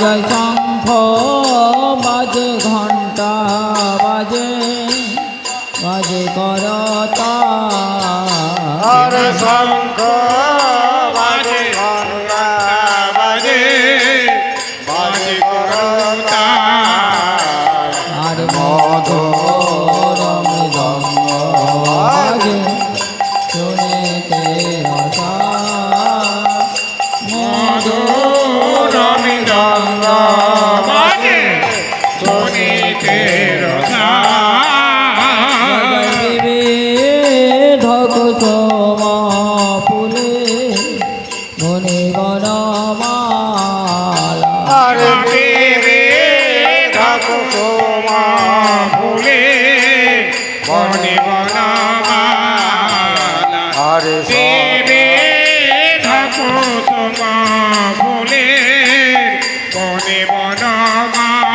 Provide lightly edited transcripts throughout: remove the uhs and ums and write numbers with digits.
বাজে শঙ্খ বাজে ঘণ্টা বাজে বাজে করতা আরে শঙ্খ বাজে ঘণ্টা বাজে বাজে করতা আর মধুর মৃদঙ্গ বাজে শুনিতে রসা মধুর মৃদঙ্গ বাজে শুনিতে রসা বিবিধ কুসুম ফুলে মনে বনমালা আরে বিবিধ কুসুম ফুলে বনে বনমালা আরে বিবিধ কুসুম ফুলে বনে বনমালা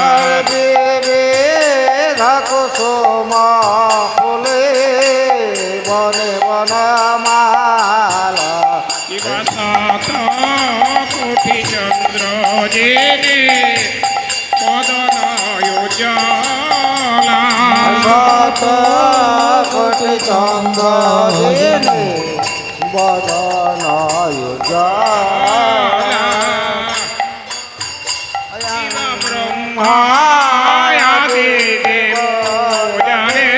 আরে বিবিধ কুসুম ফুলে বনে বনমালা কোটি চন্দ্র জেনে পদনয় জলা শত কোটি চন্দ্র জেনে বদনয় জলা ব্রহ্মায়াদি দেব জানে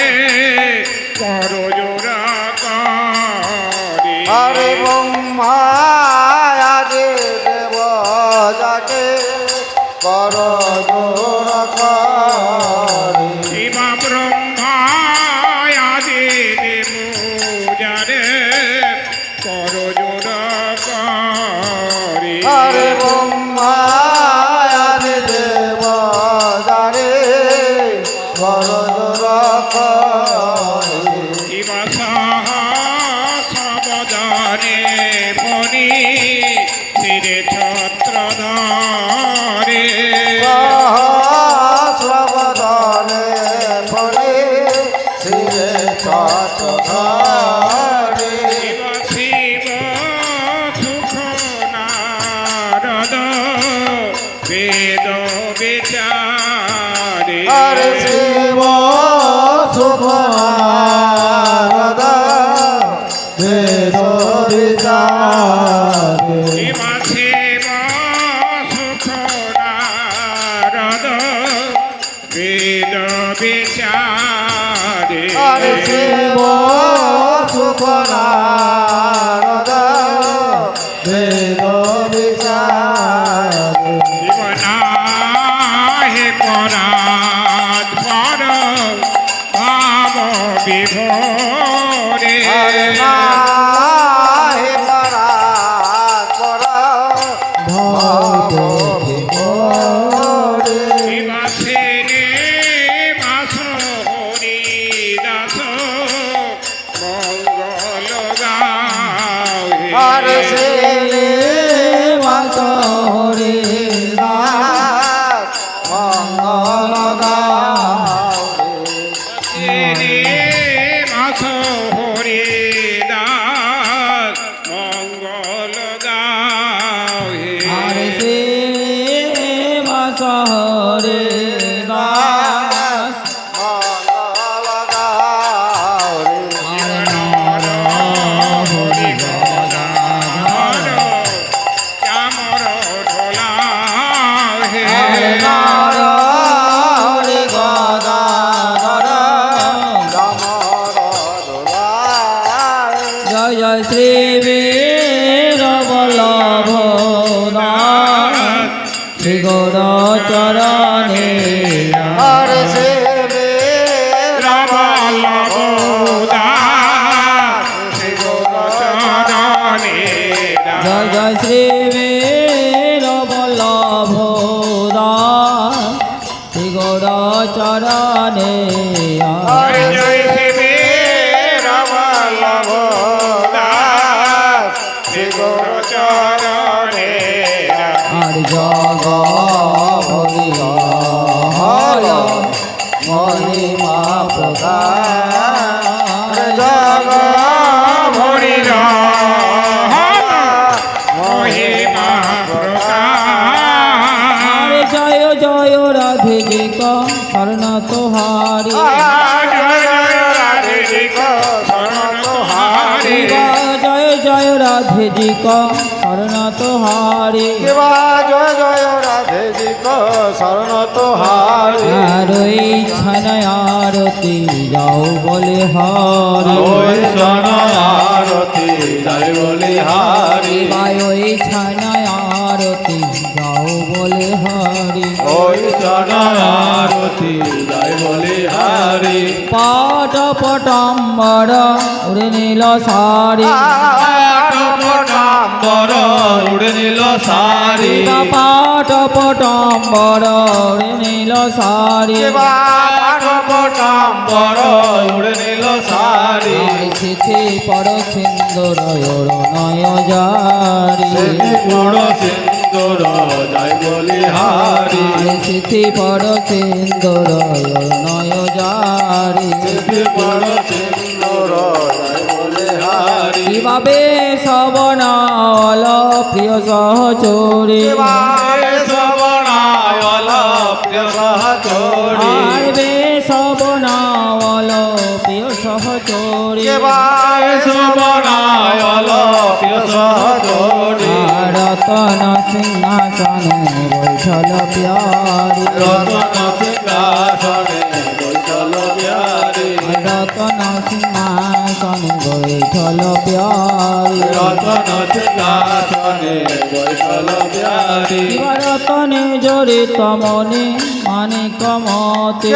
করজোড়া করে আরে ব্রহ্মায়াদি দেব যাকে করজোড়া করে শিবা ব্রহ্মায়াদি দেব জানে করজোড়া করে আরে ব্রহ্মায়াদি দেব জানে করজোড়া করে শিবা সহস্রবদনে ফণি শিরে ছত্র ধরে সহস্রবদনে ফণি শিরে ছত্র ধরে শিব সুখ নারদ বেদ বিচারে আরে শিব সুখ নারদ বেদ বিচারে শিব সুখ নারদ বেদ বিচারে আরে শিব সুখ নারদ বেদ বিচারে শিব নাহে পরাৎ পর ভাব বিভোরে আরে নাহে পরাৎ পর ভাব বিভোরে শিবাসেনে বাস হরি দাস মঙ্গল গাও আরে সেনে বাস হরি দাস মঙ্গল গাও সেনে বাস হরি দাস মঙ্গল গাও আরে সে শহরে দাস মঙ্গল গাও আর নর হরি গদাধর শ্যামর ঢোলা হে আর নর হরি গদাধর শ্যামর ঢোলা জয় জয় শ্রী বীর বল্লভ দাস শ্রী গৌর চরণে হরে সে বল্লভ দাস শ্রী গৌর চরণে জয় জয় শ্রী বীর বল্লভ দাস শ্রী গৌর চরণে হরে জয় শ্রী বল্লভ দাস শ্রী গৌর চরণে আর জগ হরি হর মহিমা প্রকাশ জগ হরি মহিমা প্রকাশ শরণ তোহারি জয় জয় রাধে জি কো শরণ তোহারি জয় জয় রাধে জি কো শরণ তোহারি কেবা জয় জয় রাধে জি কো শরণ তোহারি আর ইচ্ছা নয় আরতি যাও বলে হরি ওই শরণ আরতি জয় বলি হারি ওই ইচ্ছা নয় আরতি যাও বলে হরি ওই শরণ আরতি জয় বলি হারি পাট পটম্বর উড়ে নীল সারি পটাম্বর উড়ে নীল সারি পাট পটম্বর উড়ে নীল সারি পটাম্বর উড়ে নীল সারি সিথি পর সিন্দুর নয় জারি বড় সিন্দুর জয় বলি হারি সিথি পর সিন্দুর নয় জারি বড় সিন্দুর জয় বলি হারি কিভাবে সবনাল প্রিয় সহচরি শ্রবণায়ল প্রিয় সহচরি আর বে সবনাল প্রিয় সহচরি শ্রবণায়ল প্রিয় সহচরি রতন সিংহাসনে বৈঠল প্যারি রতন সিংহাসনে বৈঠল বিহারী রতন সিংহাসনে বৈঠল প্যারি রতন সিংহাসনে বৈঠল বিহারী রতনে জড়িত মনে মানিক মতে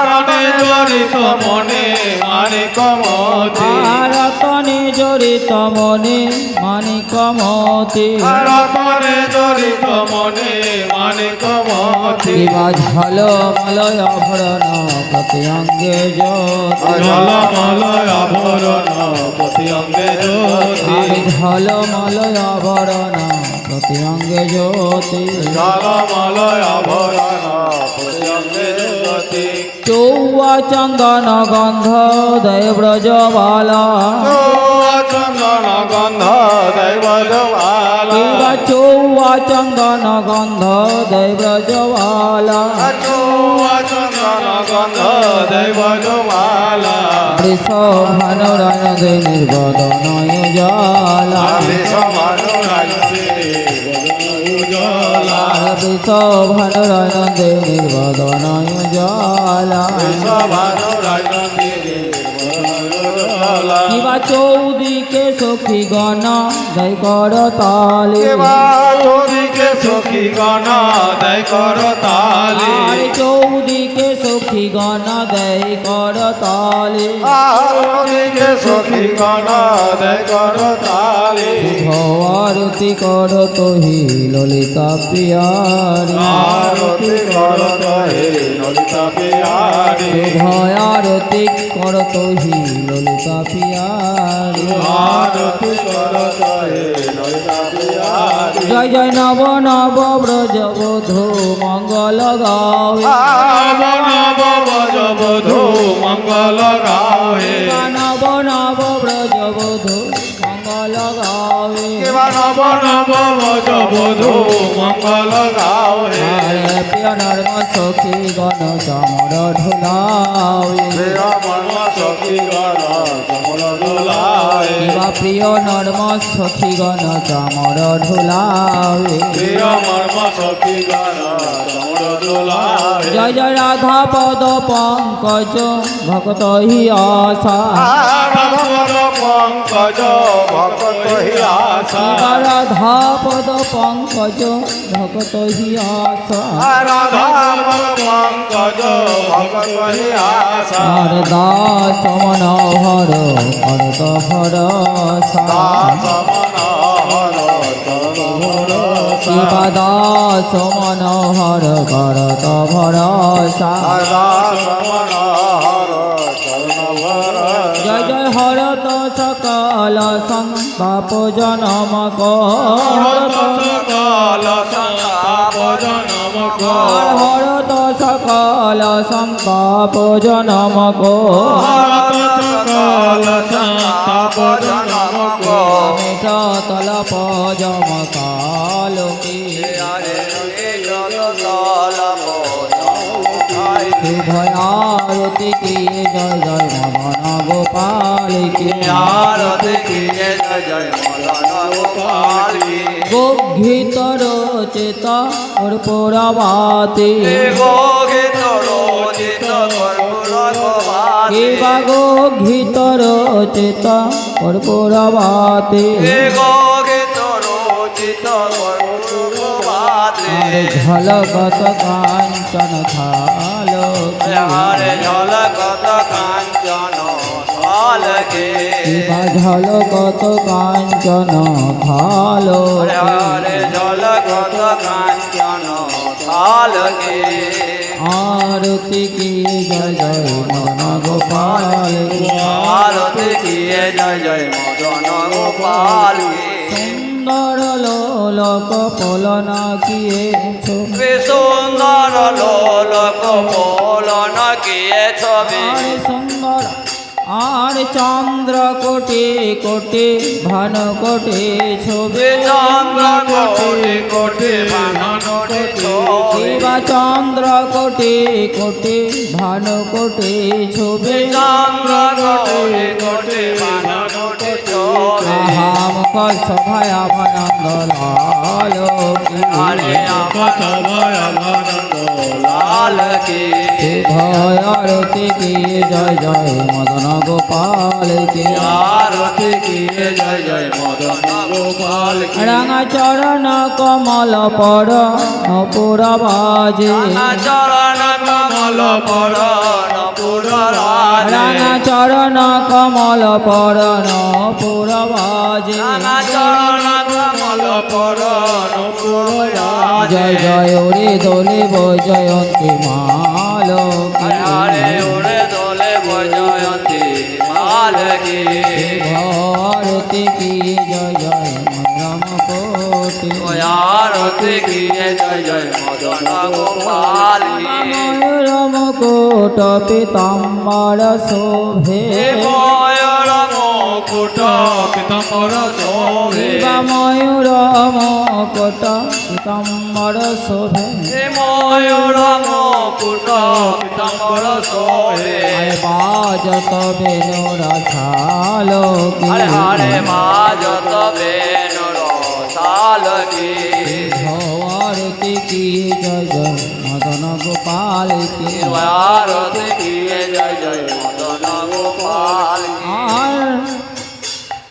রতনে জড়িত মনে মানিক মতি রতনে জড়িত মনে মানিক মতে রতনে জড়িত মনে মানিক মতি ঝল মলয় আভরণ প্রতি অঙ্গে জ্যোতি ঝলমলয় আভরণ প্রতি অঙ্গে জ্যোতি ঝল মলয় আভরণ প্রতি অঙ্গে জ্যোতি ঝলমলয় আভরণ প্রতি অঙ্গে জ্যোতি চৌয়া চন্দন গন্ধ দয় ব্রজবালা চন্দন গন্ধ দৈব কিংবা চৌয়া চন্দন গন্ধ দয় ব্রজবালা চন্দন গন্ধ দৈব জমালা বৃষভানুরায়ণ দে নির্বদনয় জালা বৃষভানুরায়ণ দে নির্বদনয় জালা কিবা চৌদিকে সখী গণ দয় কর তালে চৌদিকে সখী গণ দয় কর তালি আর চৌদিকে সখী গণ দয় কর তালে চৌদিকে সখী গণ দয় কর তালি আরতি কর তোহি ললিতা পিয়ারি আরতি কর হে ললিতা বিহারী আরতি কর তোহি ললিতা পিয়ারি আরতি কর হে ললিতা বিহারী জয় জয় নব নব ব্রজবধূ মঙ্গল গাওয়ে নব ব্রজবধূ মঙ্গল গাহে নব নব ব্রজবধূ মঙ্গল গাওয়ে নব নব ব্রজবধূ মঙ্গল গাহে আরে প্রিয় নর্ম সখী গণ চামর ঢুলাওয়ে সখী গণ কমল দোলায় কিবা প্রিয় নর্ম সখী গণ চামর ঢুলাওয়ে প্রিয় মর্ম সখী গণ কমল দোলায় জয় জয় রাধা পদ পঙ্কজ ভক্ত হি আশা রাধাপদ পঙ্কজ ভক্ত হি আশা রাধা পদ পঙ্কজ ভক্ত হি আশা রাধাপদ পঙ্কজ ভক্ত হি আশা আর দাস মনোহর করত ভরসা শিবা দাস মনোহর করত ভরসা জয় জয় হরত সকল সংতাপ জনম হরত হরত সকল সংতাপ জনম মিট তলপ জম কালকে শুভ আরতি কি জয় জয় মদন গোপাল কি আরতি কি জয় জয় মদন গোপাল কি গোঘিত রচিত কর্পূরবাতি গোগীত রচিত কর্পূরবাতি কিবা গোঘিত রচিত কর্পূরবাতি গোগীত রচিত কর্পূরবাতি ঝলকত কাঞ্চন থালো হরে ঝলকত কাঞ্চন থালকে কিবা ঝলকত কাঞ্চন থালো হরে ঝলকত কাঞ্চন থালকে আরতি কি জয় জয় মদন গোপাল কি আরতি কি জয় জয় মদন গোপাল কি সুন্দর লোলক পলনা কিয়ে ছবি সুন্দর লোলক পলন কিয়ে ছবি সুন্দর আর চন্দ্র কোটি কোটি ভান কোটি ছবি চন্দ্র কোটি কোটি ভানটি ছবি শিবা চন্দ্র কোটি কোটি ভান কোটি ছবি চন্দ্র কোটি কোটি ভানটি ছবি আহামুখ সভায় আভানন্দ লালো কি হরে সভায় আনন্দ লাল কি ভয় আরতি কি জয় জয় মদন গোপাল কি আরতি কি জয় জয় মদন গোপাল কি রাঙা চরণ কমল পর নপুর বাজে চরণ কমল পরণ পুররাজে রাঙা চরণ কমল পর নপুর বাজে চরণ কমল পরণ পুররাজে জয় জয় ওরে দোলে জয়ন্তী মাল হরে ওরে দোলে বজয়ন্তী মাল কি ভারতী কি জয় জয় রাম কোটি আরতি কি জয় জয় মদন গোপাল কি ময়ূর মুকুট পীতাম্বর শোভে ময়ূর মুকুট পীতাম্বর শোভে ময়ূর মুকুট পীতাম্বর শোভে ময়ূর মুকুট পীতাম্বর শোভে বাজত বেনুরা ছালো হরে হরে বাজত বেনুর সাল কি আরতি কি জয় জয় মদন গোপাল কি আরতি কি জয় জয় মদন গোপাল কি আর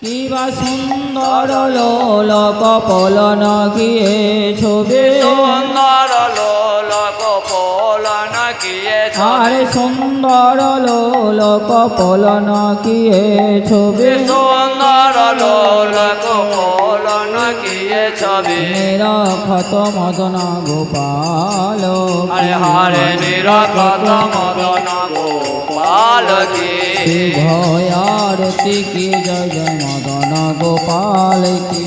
কিবা সুন্দর লোলক পলন গিয়ে ছবি সুন্দর লোলক পলন কিয়ে আর সুন্দর লোলক পলন গিয়ে ছবি সুন্দর লোলক পলন কিয়ে ছবি মেরা খত মদন গোপাল হরে হরে নিরকত মদন গোপাল কি ভয় আরতি কি জয় জয় মদন গোপাল কি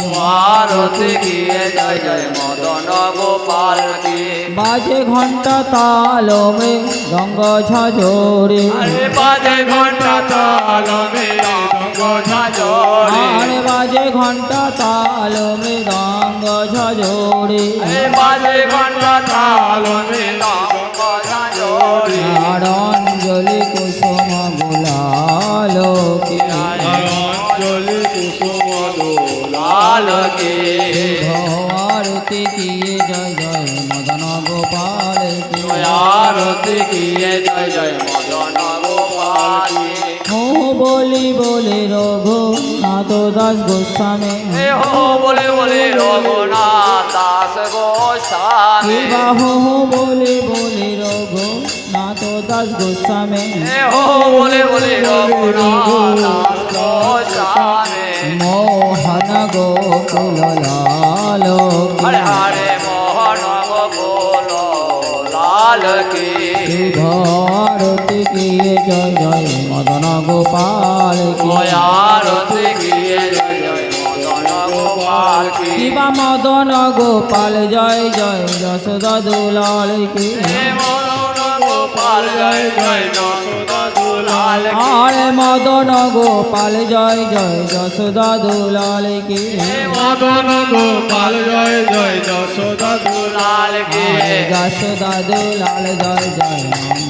আরতি কি জয় জয় মদন গোপাল কি বাজে ঘন্টা তাল মে রঙ্গ ঝাঝরে আরে বাজে ঘন্টা তাল মৃদঙ্গ ঝাঁঝরে আরে বাজে ঘন্টা তাল মে রঙ্গ ঝাঝরে আরে বাজে ঘন্টা তাল মৃদঙ্গ ঝাঁঝরে আর অঞ্জলি কুসুম গুলাল কি অঞ্জলি কুসুম দোলাল কি আরতি কি জয় জয় মদন গোপাল কি আরতি কি জয় জয় মদন গোপাল কি হো বলি বলে রঘু নাথ দাস গোস্বামী হে হো বলে বলে রঘুনাথ দাস গোস্বামী কিবা হো বলে বলে রঘু নাথ দাস গোস্বামী হে হো বলে বলে রঘুনাথ দাস গোস্বামী মোহন গোকুল লাল হরে হরে মোহন গোকুল লাল কি আরতি কি জয় জয় মদন গোপাল কি আরতি কি জয় জয় মদন গোপাল কি কিবা মদন গোপাল জয় জয় যশোদা দুলাল কি হে মদন গোপাল জয় জয় যশোদা দুলাল কি আরে মদন গোপাল জয় জয় যশোদা দুলাল কি মদন গোপাল জয় জয় যশোদা দুলাল কি যশোদা দুলাল জয় জয়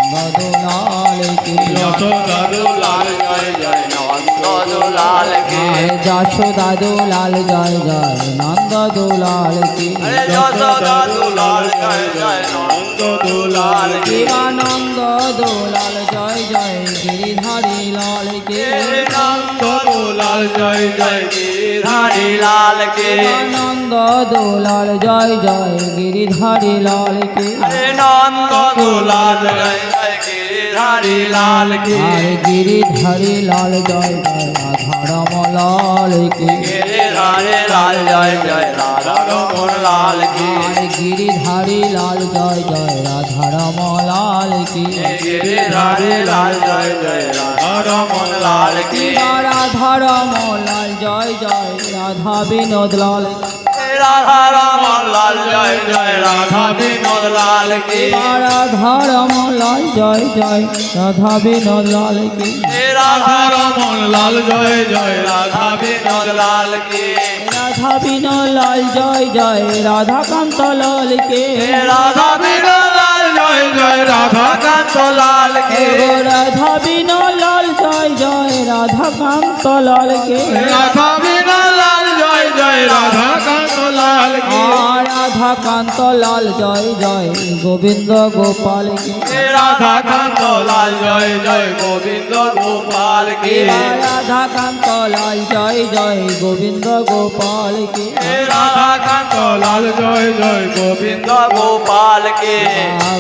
নন্দ দুলাল কি যশোদা দুলাল জয় জয় নন্দ দুলাল কি যশোদা দুলাল জয় জয় নন্দ দুলাল কি আরে যশোদা দুলাল জয় জয় নন্দ দুলাল কি শিবানন্দ দুলাল জয় জয় গিরিধারী লাল কি নন্দ দুলাল জয় জয় গিরিধারী লাল কি শিবানন্দ দুলাল জয় জয় গিরিধারী লাল কি আরে নন্দ দুলাল জয় জয় গিরিধারী লাল কি আর গিরিধারী লাল জয় জয় রাধারমণ লাল কি গিরিধারী লাল জয় জয় রাধারমণ লাল কি আর গিরিধারী লাল জয় জয় রাধারমণ লাল কি গিরিধারী লাল জয় জয় রাধারমণ লাল কি রাধারমণ লাল জয় জয় রাধা বিনোদ লাল রাধারমণ লাল জয় জয় রাধা বিনোদ লাল কি রাধারমণ লাল জয় জয় রাধা বিনোদ লাল কি রাধারমণ লাল জয় জয় রাধা বিনোদ লাল কি রাধা বিনোদ লাল জয় জয় রাধাকান্ত লাল কে রাধা বিনোদ লাল জয় জয় রাধাকান্ত লাল কি রাধা বিনোদ লাল জয় জয় রাধাকান্ত লাল কে রাধা বিনোদ লাল জয় জয় রাধাকান্ত লাল কি রাধাকান্ত লাল জয় জয় গোবিন্দ গোপাল কি রাধাকান্ত লাল জয় জয় গোবিন্দ গোপাল কি রাধাকান্ত লাল জয় জয় গোবিন্দ গোপাল কি রাধাকান্ত লাল জয় জয় গোবিন্দ গোপাল কি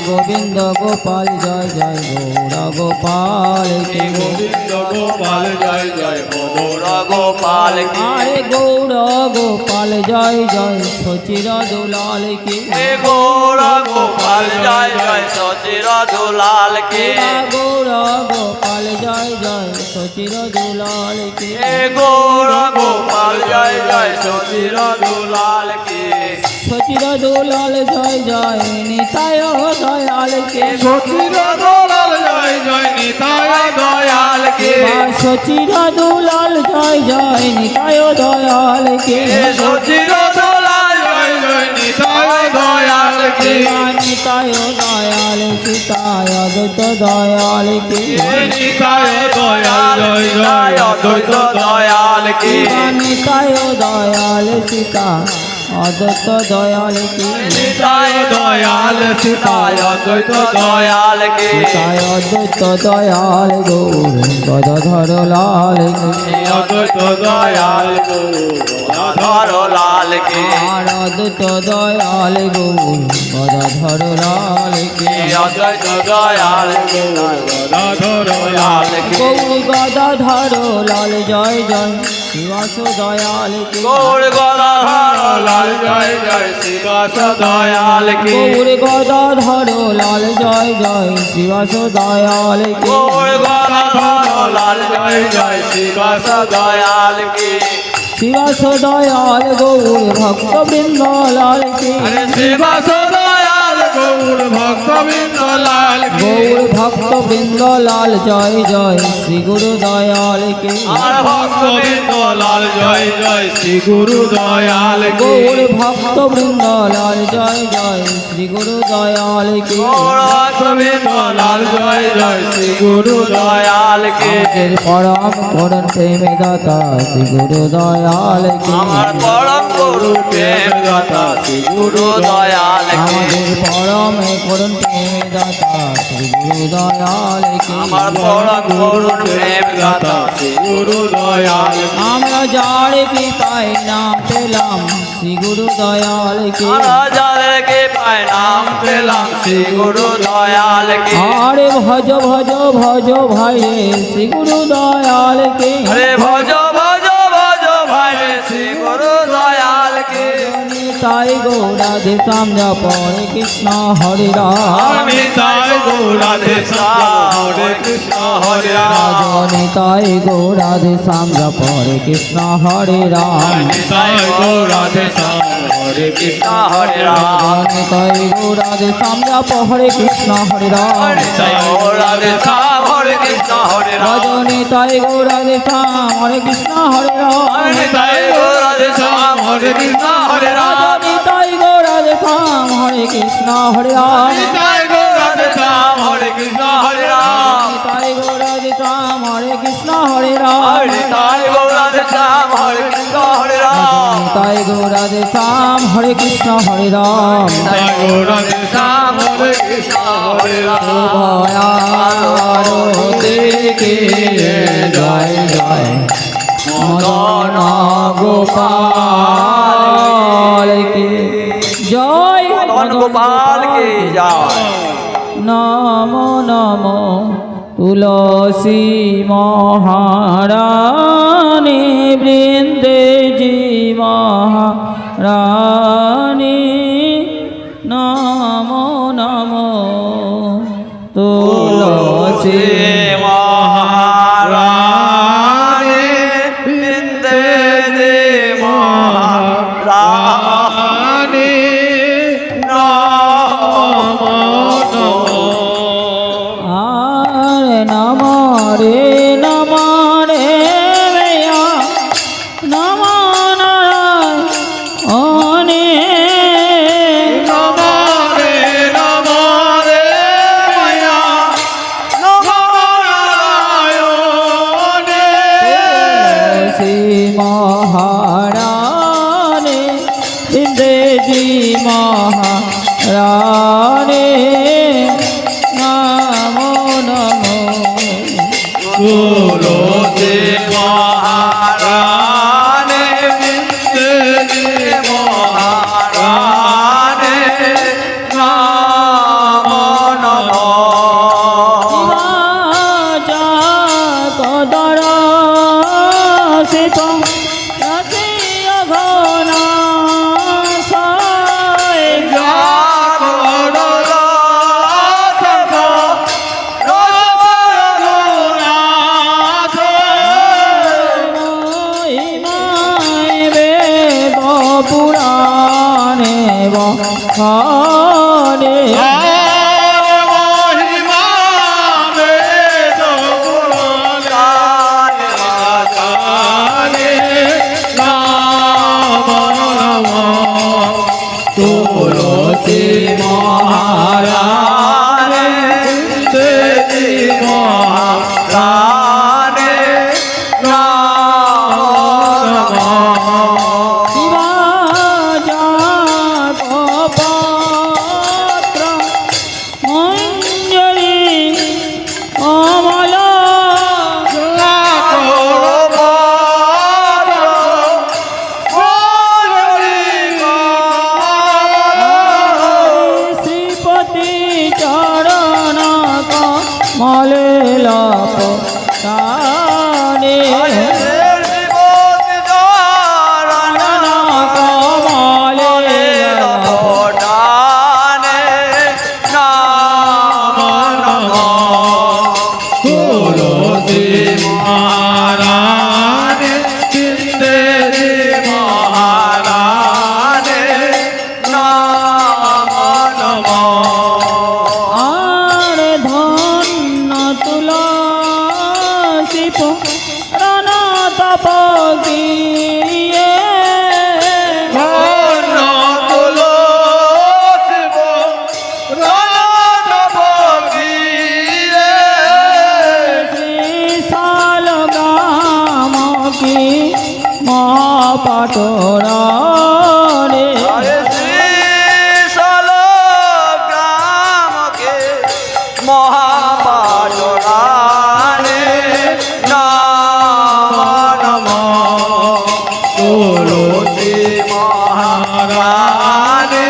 গোবিন্দ গোপাল জয় জয় গৌরা গোপাল কি গোবিন্দ গোপাল জয় জয় গৌর গোপাল কি আরে গৌর গোপাল জয় জয় সচির দুলাল কি গৌর গোপাল জয় জয় সচির দুলাল কি গৌর গোপাল জয় জয় সচির দুলাল কি গৌর গোপাল জয় জয় সচির দুলাল কি সচির দুলাল জয় জয় নিতায় দয়াল কে সচির দুলাল জয় জয় নিতায় দয়াল কি সচির দুলাল জয় জয় নিতায় দয়াল কে সচির দুলাল জয় জয় নিতায় দয়াল কি নিতায় দয়াল সীতায় অদ্বৈত দয়াল কে নিতায় দয়াল জয় জয় অদ্বৈত দয়াল কি নিতায় দয়াল সীতা অদ্বৈত দয়াল কি নিতায় দয়াল সীতায় অদ্বৈত দয়াল কি সীতায় অদ্বৈত দয়াল গৌর গদাধর লাল কি অদ্বৈত দয়াল গদাধর লাল কি আর অদ্বৈত দয়াল গৌর গদাধর লাল কি অদ্বৈত দয়াল গদাধর লাল কি গৌর গদাধর লাল জয় জয় শিবাস দয়াল কি গৌর গদাধর লাল জয় জয় শিবাস দয়াল কি গৌর গদাধর লাল জয় জয় শিবাস দয়াল কি গৌর গদাধর লাল জয় জয় শিবাস দয়াল কি শিবাস দয়াল গৌর ভক্ত বৃন্দ লাল কি শিবাস দয়াল গৌর ভক্তবৃন্দ লাল কি গৌর ভক্ত বৃন্দ লাল জয় জয় শ্রী গুরু দয়াল কি আর ভক্তবৃন্দ লাল জয় জয় শ্রী গুরু দয়াল কি গৌর ভক্ত বৃন্দ লাল জয় জয় শ্রী গুরু দয়াল কি গৌর ভক্তবৃন্দ লাল জয় জয় শ্রী গুরু দয়াল কি আমাদের পরম করুণ প্রেমে দাতা শ্রী গুরু দয়াল কি আমার পরম গুরু প্রেম দাতা শ্রী গুরু দয়াল কি আমাদের পরম করুণ প্রেমে দাতা শ্রী গুরু দয়াল কি আমার পরম করুণ প্রেম দাতা শ্রী গুরু দয়াল কি আমরা যার কৃপায় নাম পেলাম শ্রী গুরু দয়াল কি আমরা যাদেরকে পায় নাম পেলাম শ্রী গুরু দয়াল কি আরে ভজ ভজ ভজ ভাই রে শ্রী গুরু দয়াল কি হরে ভজ ভজ ভজ ভাই রে শ্রী গুরু দয়াল কি তাই গৌরাধে সামনে পড়ে কৃষ্ণ হরে রাম আমি তাই গৌরাধে হরে কৃষ্ণ হরে রাম তাই গৌরাধে সামনে পড়ে কৃষ্ণ হরে রাম তাই গৌরাধে হরে কৃষ্ণ হরে রাম তাই গৌরাধে রাধে শ্যাম জপ হরে কৃষ্ণ হরে রাম জয় রাধে শ্যাম হরে কৃষ্ণ হরে রাম ভজনে তাই গো রাধে শ্যাম হরে কৃষ্ণ হরে রাম জয় রাধে শ্যাম হরে কৃষ্ণ হরে রাম ভজনে তাই গো রাধে শ্যাম হরে কৃষ্ণ হরে রাম জয় রাধে শ্যাম হরে কৃষ্ণ হরে রাম তাই গো রাধে শ্যাম হরে কৃষ্ণ হরে রাম জয় রাধে শ্যাম হরে কৃষ্ণ হরে রাম তাই গো রাধে শ্যাম হরে কৃষ্ণ হরে রাম জয় রাধে শ্যাম হরে কৃষ্ণ হরে রাম ভয়ারতিকে জয় জয় মদন গোপাল কে জয় মদন গোপাল কে জয় নমো নমো তুলসী মহারানী বৃন্দে জি মহারানী নমো নমো তুলসী মহারানী বৃন্দে দে মহারানী নমো নমো আর নম রে মেয়া নম নারায়ণে শ্রী মহারানী বৃন্দেজি মহারানী নমো নমো তুলসী মহারানী বৃন্দে দে মহারানী নমো নমো কদর শীত ঘনা পুরাণে বখানে তুলসী মহারানী দেবী মহারানী নমো পত্র মঞ্জরি অমল শ্রীপতি চরণ কমলে লপ আর ধন্য তুলসী পুরাণ তপ গিয়ে শ্রীশাল গাম কি মহাপাটরা মহাপাটরানে নমো তুলসী মহারানী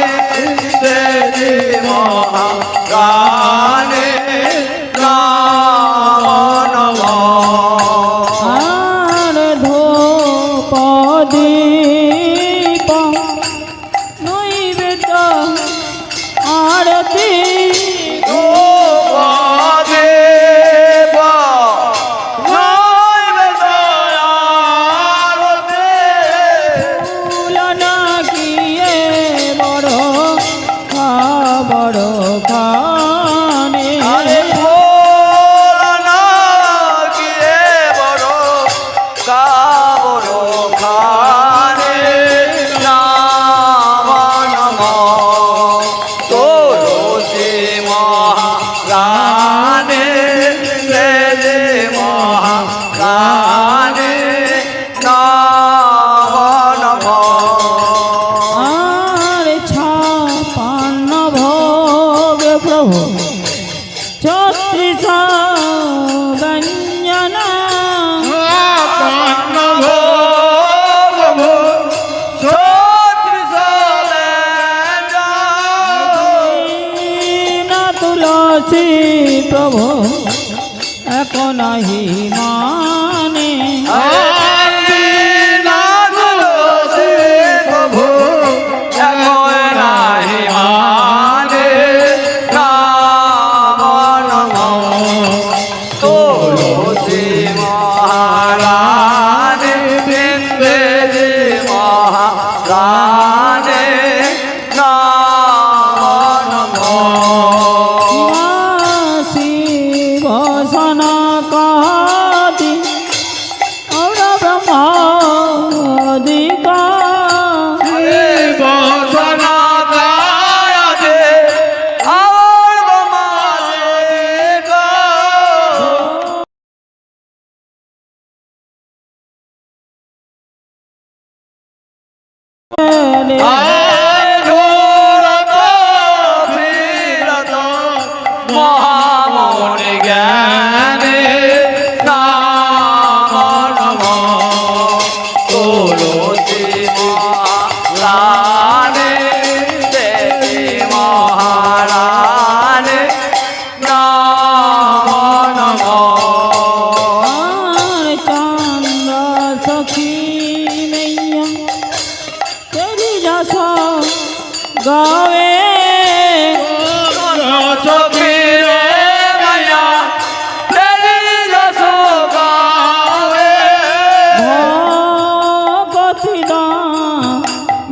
দেবী মহারানী নমো আর ধূপ দীপ নৈবেদ্য আরতি তুলনা কিয়ে বড় বড় খানে আরে ভোলানা গিয়ে বড় কাবড় খানে নাম নম তুলসী মহারানে রে রে মহারানে নাম নম আর ছাপান্ন ভোগে প্রভু ছত্রিশ ব্যঞ্জনা না তুলসী প্রভু এক নাহি মানে শিব সনকাদি और ब्रह्मादिका মহামণি জ্ঞানে নাম নম তুলসী মহারানে দেবী মহারানে নাম নম और चंद्र सखी मैया तेरी जसो गावे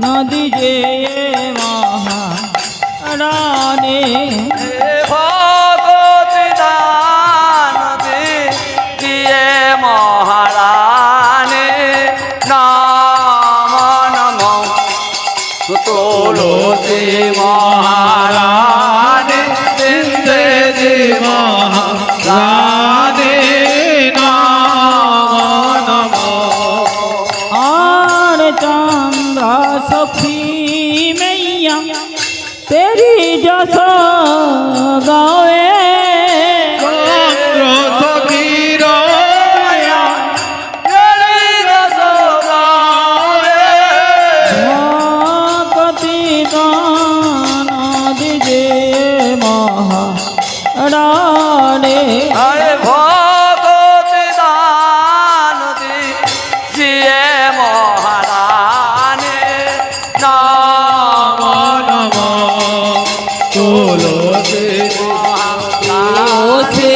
नदी जे महारानी भगवती दान दिए महारानी नाम नम तुलसी महारानी देवी महारानी नाम नम और चंद्र सखी मैया तेरी जसो गावे भगवती दान दिजे महारानी अरे भगवती दान दिए महारानी नाम नम तुलसी ओसे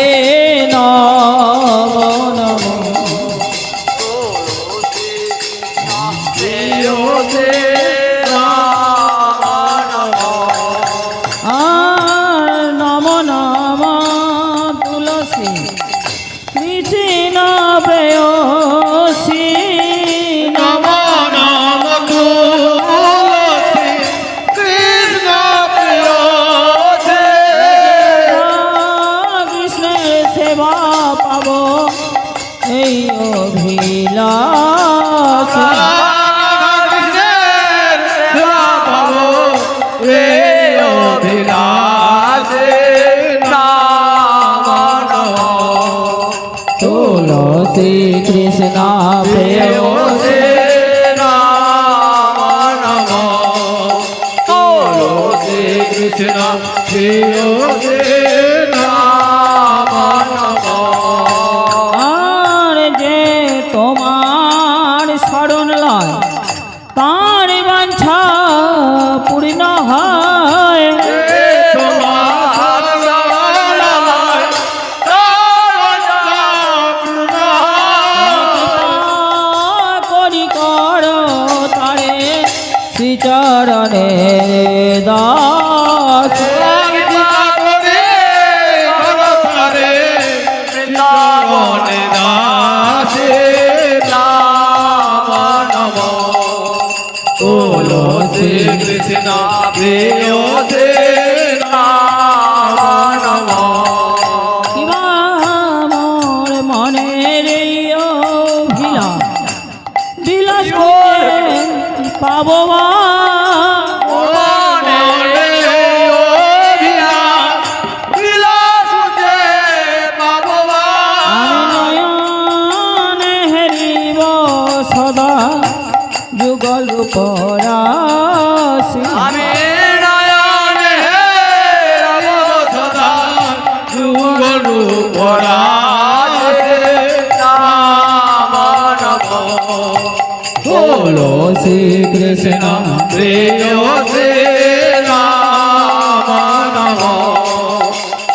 नम नम नम नम तुलसी कृष्ण प्रेयसी नम नम तुलसी कृष्ण কৃষ্ণের সেবা পাব এই অভিলাষ তুলসী কৃষ্ণ প্রেয়সী কৃষ্ণ নাম নম আর যে তোমার শরণ লয় তার বাঞ্ছা পূর্ণ হয় করি কর তারে শ্রীচরণে দাস পরাশি আমি নয়নে রব সদা যুগল পরাশে নাম নম বলো শ্রীকৃষ্ণ প্রেয়সে নাম নম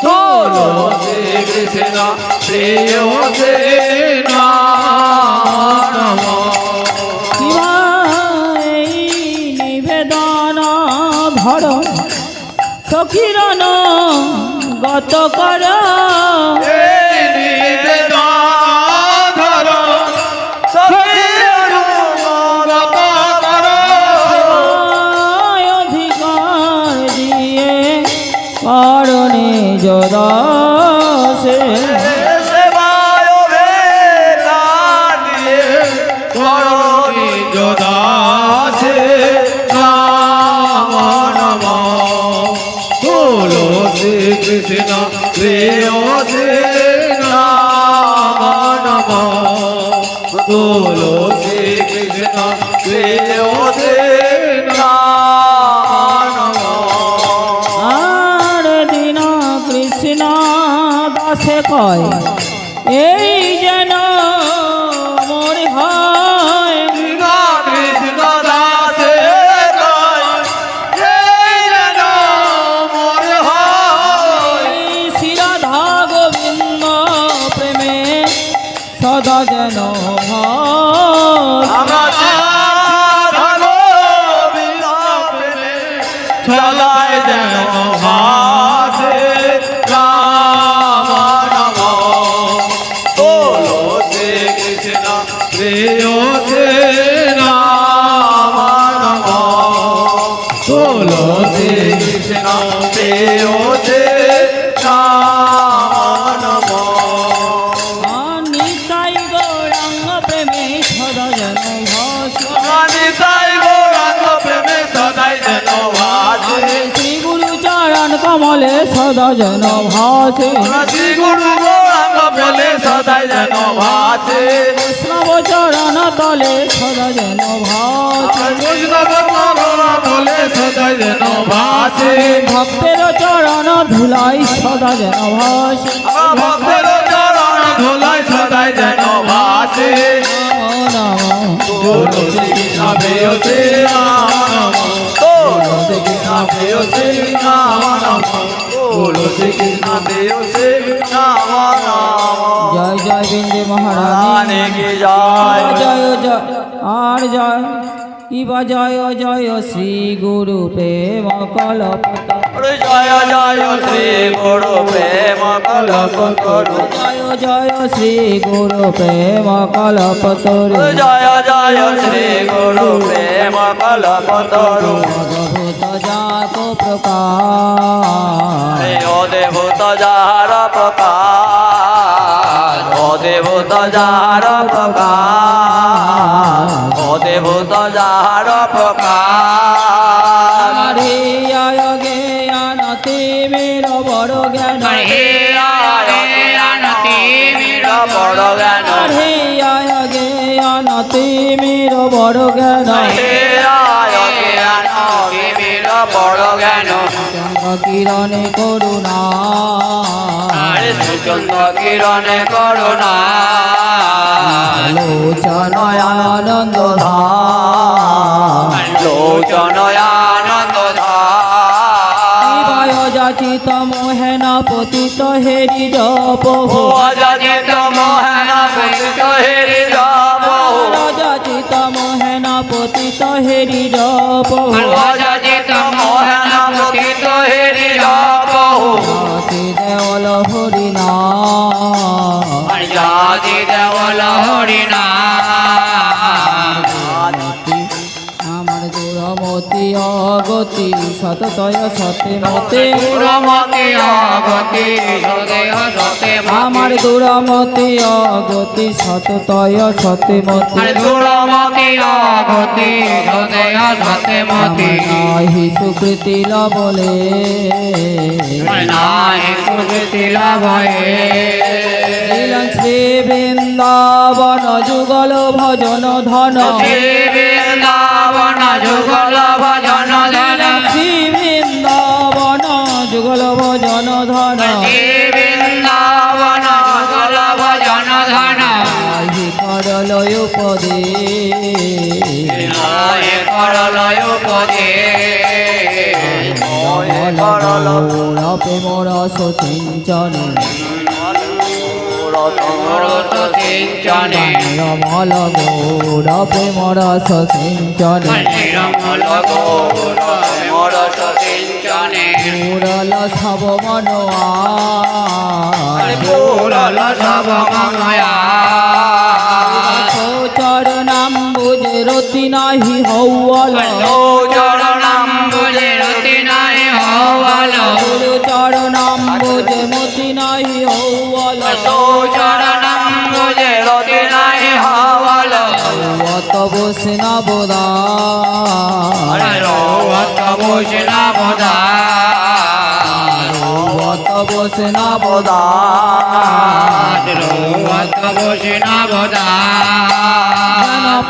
বলো শ্রীকৃষ্ণ প্রেয়সে নাম নম শিবাই নিবেদন ধর সকিরণ গত কর অধিকার দিয়ে করণে জদাসে কৃষ্ণ প্রেয়সে নাম নম বলো শ্রীকৃষ্ণ প্রেয়সে নাম নম আর দিন কৃষ্ণ দাসে কয় এই যেন মোর হয় কৃষ্ণ দাসে মোর হয় শ্রীরাধা গোবিন্দ প্রেমে সদা যেন হয় সদায় যেন ভাসে রাম নম বলো শ্রীকৃষ্ণ প্রেয়সে নাম নম বলো শ্রীকৃষ্ণ প্রেয়সে নাম নম নিতাই গৌরাঙ্গ প্রেমে সদা যেন ভাসে নিতাই গৌরাঙ্গ প্রেমে সদাই যেন ভাসে শ্রী গুরু চরণ কমলে সদা যেন ভাসে শ্রী গুরু গৌরাঙ্গ বলে সদাই যেন ভাসে বৈষ্ণব চরণ তলে সদা যেন ভাসে বৈষ্ণব চরণ বলে সদাই যেন ভাসে ভক্তের চরণ ধুলাই সদা যেন ভাসে ভক্তের চরণ ধুলাই সদাই যেন ভাসে নম বলো শ্রীকৃষ্ণ প্রেয়সে নাম বলো শ্রীকৃষ্ণ প্রেয়সে নাম বলো শ্রীকৃষ্ণ প্রেয়সে নাম জয় জয় বিন্দু মহারানী কি জয় জয় জয় আর জয় কিবা জয় জয় শ্রী গুরু প্রেম কলপত জয় জয় শ্রী গুরু প্রেম কল্পতরু জয় জয় শ্রী গুরু প্রেম কলপতরু জয় জয় শ্রী গুরু প্রেম কল্পতরু অদ্ভুত জাত প্রকাশ ও দেবত যার প্রকাশ ও দেবত যার প্রকাশ ও দেবত যার প্রকাশ হরে আয় গে আনতে মের বড় জ্ঞান হে আয় আনতি বীর বড় জ্ঞান হরে আয় গে আনতে মের বড় জ্ঞান হে আয় জ্ঞান বীর বড় জ্ঞান কিরণে করুণা আরে সুচন্দ্র কিরণে করুণা লোচনয় আনন্দ ধাম লোচনয় আনন্দ শিবায় যাচিত মোহেন পতিত হেরি জপ ও অজাচিত মোহন পতিত হেরি জপ যাচিত মোহেন পতিত হেরি জপ অজাচিত মোহন পতিত হেরি জপ দেওল হরিনা জাতি দেওল হরিনা আমার দুরমতি অগতি সততয় সতে মতে পুরমতি অগতি হৃদয় সতে আমার দুরমতি অগতি সততয় সতে মতে পুরমতি অগতি হৃদয় সতে মতি নাহি সুকৃতি লবলে নাই সুকৃতি লভয়ে শ্রী বৃন্দাবন যুগল ভজন ধন বৃন্দাবন যুগল ভজন ধন শ্রী বৃন্দাবন যুগল ভজন ধন শ্রী বৃন্দাবন যুগল ভজন ধন আহি করলয় পদে নয় করলয় পদে প্রেম রস সিঞ্চনে রস সিঞ্চনে নিরমল গৌর প্রেম রস সিঞ্চনে নিরমল গৌর রস সিঞ্চনে পুরল সব মনোয়া পুরল সব মনয়া চরণাম্বুজে রতি নাহি হৌল চরণাম্বুজে রতি নাই হওয়াল গুরু চরণাম্বুজে মতি নাহি হৌল চরণাম্বুজে রতি নাই হওয়াল তব সেনাবদা রত বসনা বদা তব সেনাবদা রত বসনা বদা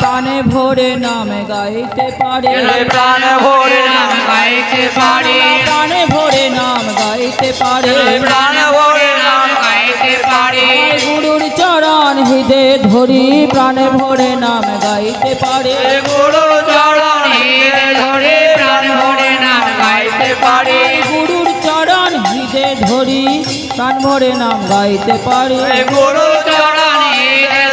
প্রাণে ভরে নামে গাইতে পারে প্রাণ ভরে নাম গাইতে পারি প্রাণে ভরে নাম গাইতে পারে প্রাণ ভরে নাম গাইতে পারি গুরুর চরণ হৃদে ধরি প্রাণে ভরে নাম গাইতে পারে গুরু চরণ ধরে প্রাণ ভরে নাম গাইতে পারি গুরুর চরণ হৃদে ধরি প্রাণ ভরে নাম গাইতে পারে গুরু চরণ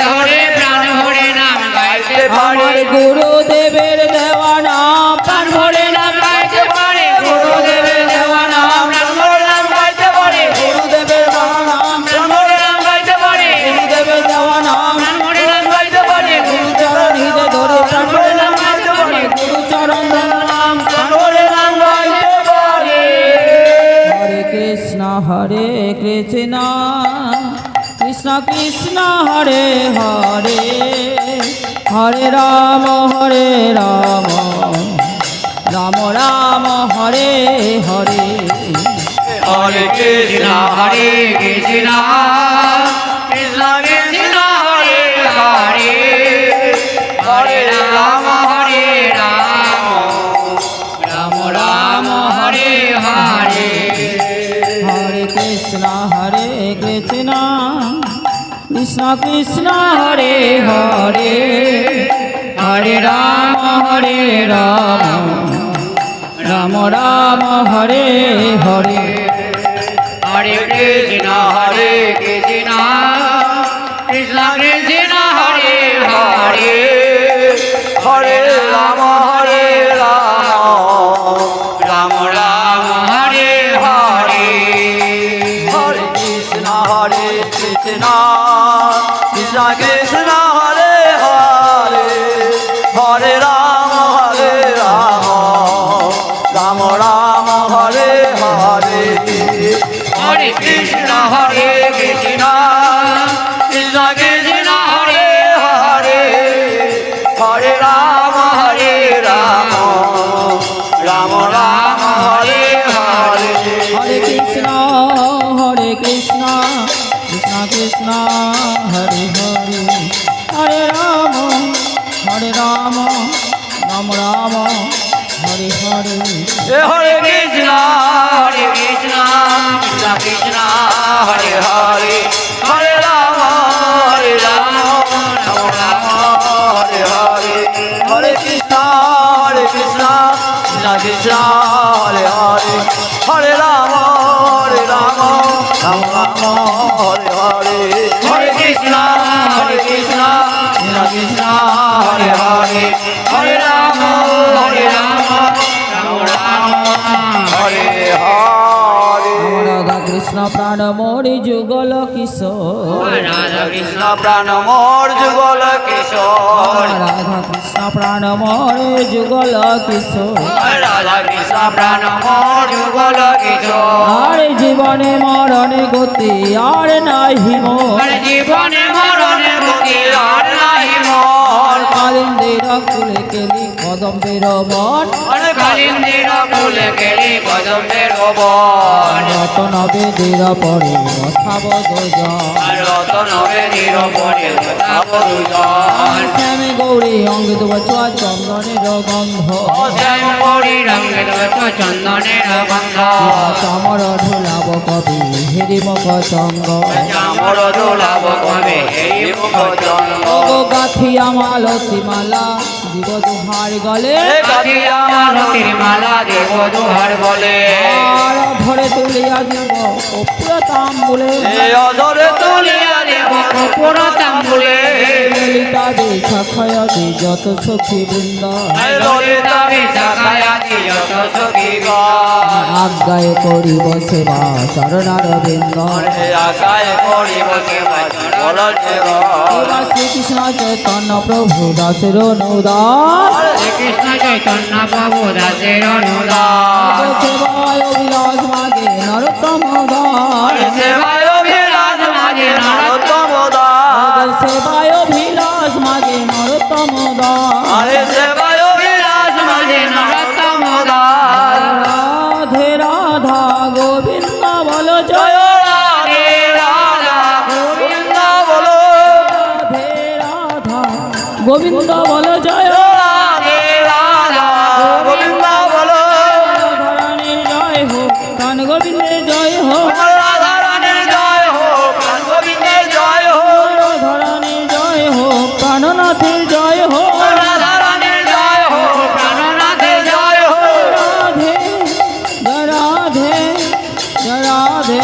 ধরে প্রাণ ভরে নাম গাইতে পারি আমার গুরুদেবের দেওয়া নাম প্রাণ ভরে নাম গাইতে পারি গুরুদেবের দেওয়া নাম প্রাণ ভরে নাম গাইতে পারি গুরুদেবের দেওয়া নাম প্রাণ ভরে নাম গাইতে পারি গুরুদেবের দেওয়া নাম প্রাণ ভরে নাম গাইতে পারি গুরু চরণ হৃদে ধরি প্রাণ ভরে নাম গাইতে পারে গুরু চরণ নাম প্রাণ ভরে নাম গাইতে পারি হরে কৃষ্ণ কৃষ্ণ কৃষ্ণ হরে হরে হরে রাম রাম রাম হরে হরে হরে কৃষ্ণ কৃষ্ণ কৃষ্ণ হরে হরে হরে রাম রাম রাম হরে হরে হরে কৃষ্ণ কৃষ্ণ কৃষ্ণ হরে হরে হরে রাম রাম রাম হরে হরে হরে কৃষ্ণ কৃষ্ণ কৃষ্ণ কৃষ্ণ হরে হরে হরে রাম রাম রাম হরে হরে হরে কৃষ্ণ কৃষ্ণ কৃষ্ণ কৃষ্ণ হরে হরে হরে রাম রাম রাম হরে হরে হরে কৃষ্ণ কৃষ্ণ কৃষ্ণ কৃষ্ণ হরে হরে হরে রাম রাম রাম হরে হরে হরে কৃষ্ণ কৃষ্ণ কৃষ্ণ হরে হরে হরে রাম রাম রাম হরে হরে হরে কৃষ্ণ কৃষ্ণ কৃষ্ণ হরে হরে হরে রাম রাম রাম হরে হরে হরে কৃষ্ণ কৃষ্ণ কৃষ্ণ হরে হরে হরে রাম রাম রাম হরে হরে হরে কৃষ্ণ কৃষ্ণ কৃষ্ণ হরে হরে হরে রাম রাম হরে হরে রাধা কৃষ্ণ প্রাণ মোরি যুগল কিশোর রাধা কৃষ্ণ প্রাণ মোর যুগল কিশোর রাধা কৃষ্ণ প্রাণ মোরে যুগল কিশোর রাধা কৃষ্ণ প্রাণ মোর যুগল কিশোর আর জীবনে মরণে গতি আর নাহি মোর জীবনে মরণে গতি আর নাই মোর কালিন্দের কুলে কেলি কদম্বের বন কালিন্দির ফুলে কেড়ে কদম্বের বন রতন বেদের পরে অথাবদ রতন বেদির পরে দুজন শ্যামে গৌরী অঙ্গিত বচুয়া চন্দনের গন্ধ শ্যাম গৌরী রঙের চন্দনের গন্ধ চামর ঢোলাব কবি হেরি মুখ চন্দ চামর দোলাব কবে এই মুখ চন্দ গাথিয়া মালতী মালা জীব দুহার গলে কাঠিয়া মালতীর মালা দেব দুহার বলে আর ধরে তুলিয়া দিব অপুর তাম্বুলে অধরে তুলিয়া দেব কপুর তাম্বুলে ললিতা বিশাখায়াদি যত সখী বৃন্দ ললিতা বিশাখায়াদি যত সখীগণ আজ্ঞায় করিব সেবা চরণার বৃন্দ আকায় করিব সেবা চরণ এবার শ্রীকৃষ্ণ চৈতন্য প্রভু দাসের অনুদাস শ্রীকৃষ্ণ চৈতন্য প্রভু দাসের অনুদান সেবায় অভিলাষ মাগে নরোত্তম দাস সেবায় অভিলাষ মাঝে নরোত্তম দাস সেবায় অভিলাষ মাগে নরোত্তম দাস সেবায় অভিলাষ মাঝে নরোত্তম দাস রাধে রাধা গোবিন্দ বল জয় রাধে রাধা গোবিন্দ বলো রাধে রাধা গোবিন্দ বল জয় রাধে রাধা গোবিন্দ বলো ধরণীর জয় হোক কান গোবিন্দের জয় হোক রাধারানীর জয় হোক গোবিন্দের জয় হোক ধরণীর জয় হোক প্রাণনাথের জয় হোক রাধারানীর জয় হোক প্রাণনাথের জয় হোক রাধে জয় রাধে জয় রাধে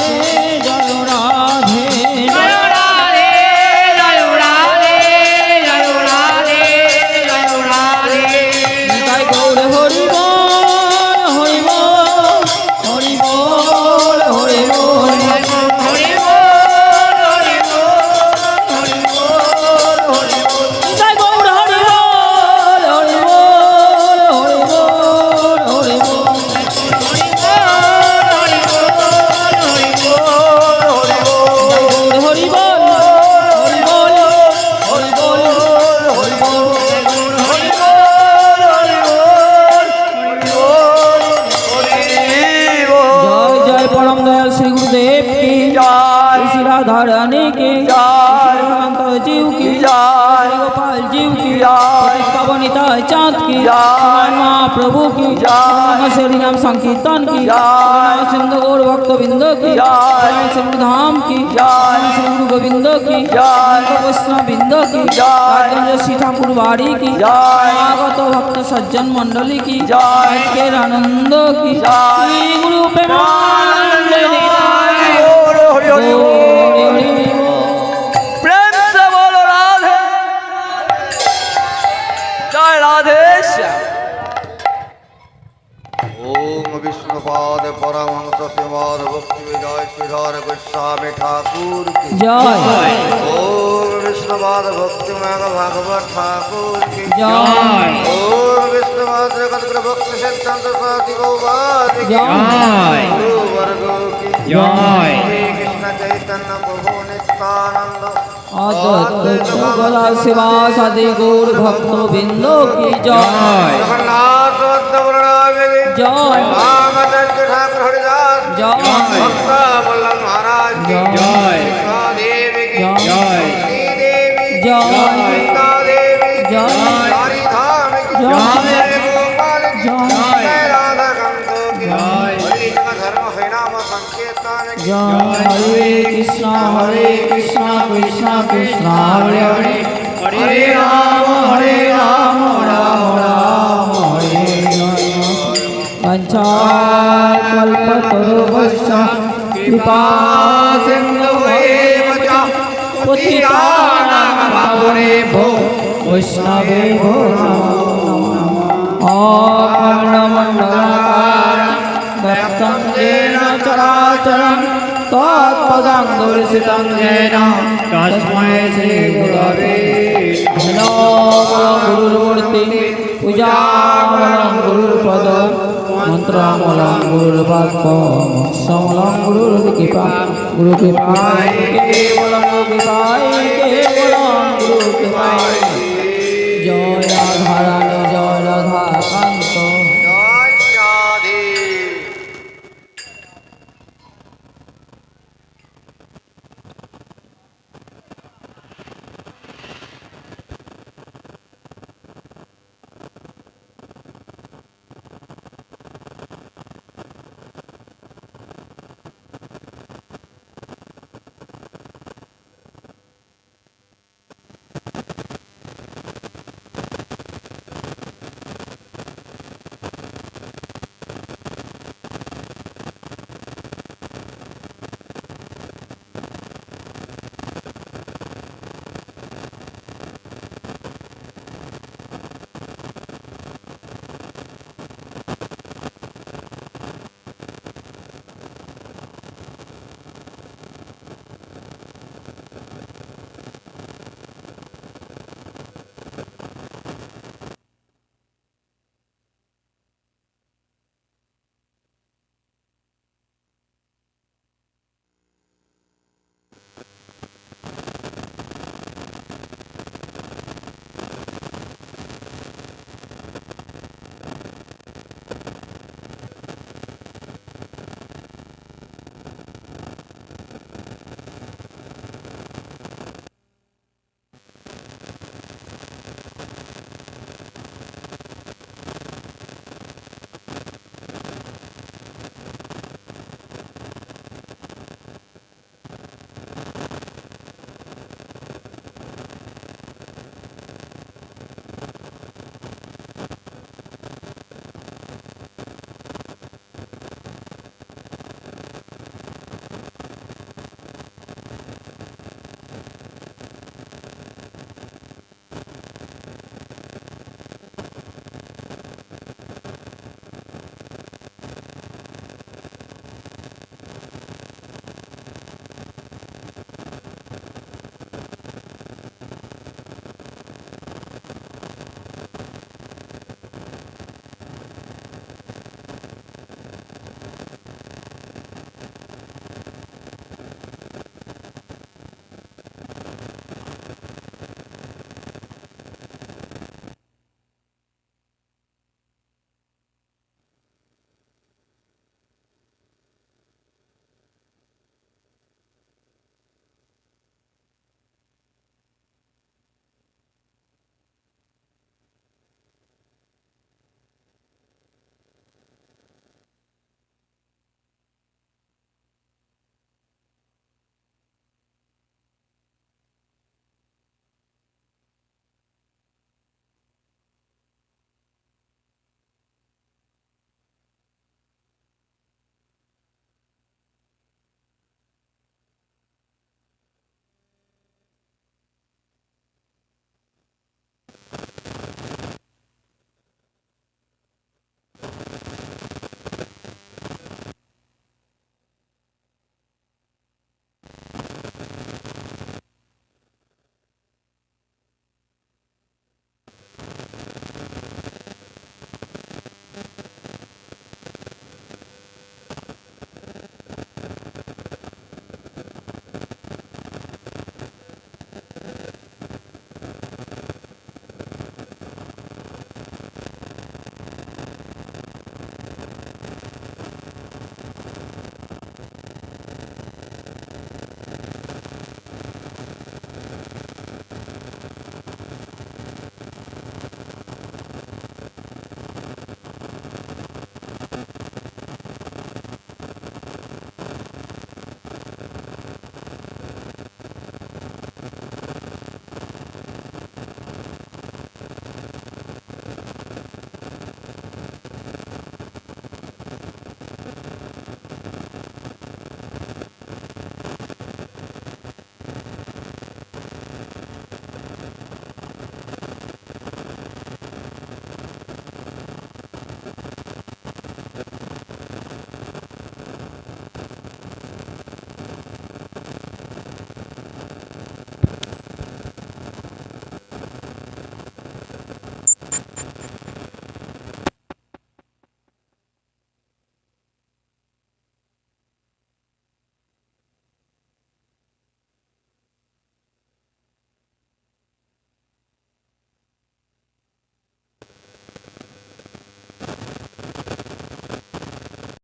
জয় রাধে জয় রাধে জয় রাধে জয় রাধে জয় রাধে নিতাই গৌর হরি বল হরি বল হরি বল হরি বল হরি বল হরি বল হরি বল হরি বল নিতাই গৌর হরি বল হরি বল হরি বল হরি বল গৌর হরি বল হরি বল হরি বল হরি বল জয় জয় পরম দয়াল শ্রী গুরুদেব কি श्री राधा रानी की श्रीकांत जीव की श्री गोपाल जीव की पवनिता चाँद की महाप्रभु की श्री नाम संकीर्तन की सिंधु गौर भक्त बिंद की सिंधु धाम की श्री गुरु गोविंद की वैष्णव बिंद की श्री ठाकुर बाड़ी की आगत भक्त सज्जन मंडली की के आनंद की श्री गुरु प्रेमानंद प्रेम से बोलो राधे जय राधे श्याम ओम विष्णुपाद परमहंस श्रीमद् भक्ति विजय श्रीधर गोस्वामी ठाकुर की जय ओम विष्णुपाद भक्ति मेघ भागवत ठाकुर की जय ओम विष्णुपाद जगत भक्ति सिद्धांत साधि गौवाद की जय गुरु वर्गो की जय श्री कृष्ण चैतन्य प्रभु नित्यानंद अद्वैत गदा शिवा सदि गौर भक्त बिंदु की जय जगन्नाथ वृंदावन जय रामचंद्र ठाकुर हरिदास जय भक्त वल्लभ महाराज की जय देवी की जय श्री देवी जय गीता देवी जय हरि धाम की जय गोपाल की जय जय राधा कांत की हरि जन धर्म है नाम संकीर्तन की जय हरे कृष्णा कृष्ण कृष्ण हरे हरे हरे राम राम राम हरे हरे पंचाकल्पतरुभ्यश्च कृपा सिंधुवेव पतितानां पावनेभ्यो वैष्णवेभ्यो अखण्डमण्डलाकारं व्याप्तं येन चराचरं तत्पदं दर्शितं येन तस्मै श्रीगुरवे नमो गुरुमूर्ति पूजामलं गुरुपद मंत्रमलं गुरुवाक्य मोक्षमलं गुरुकृपा गुरुकृपाय केवलं गुरुकृपाय केवलं गुरुकृपाय जय राधा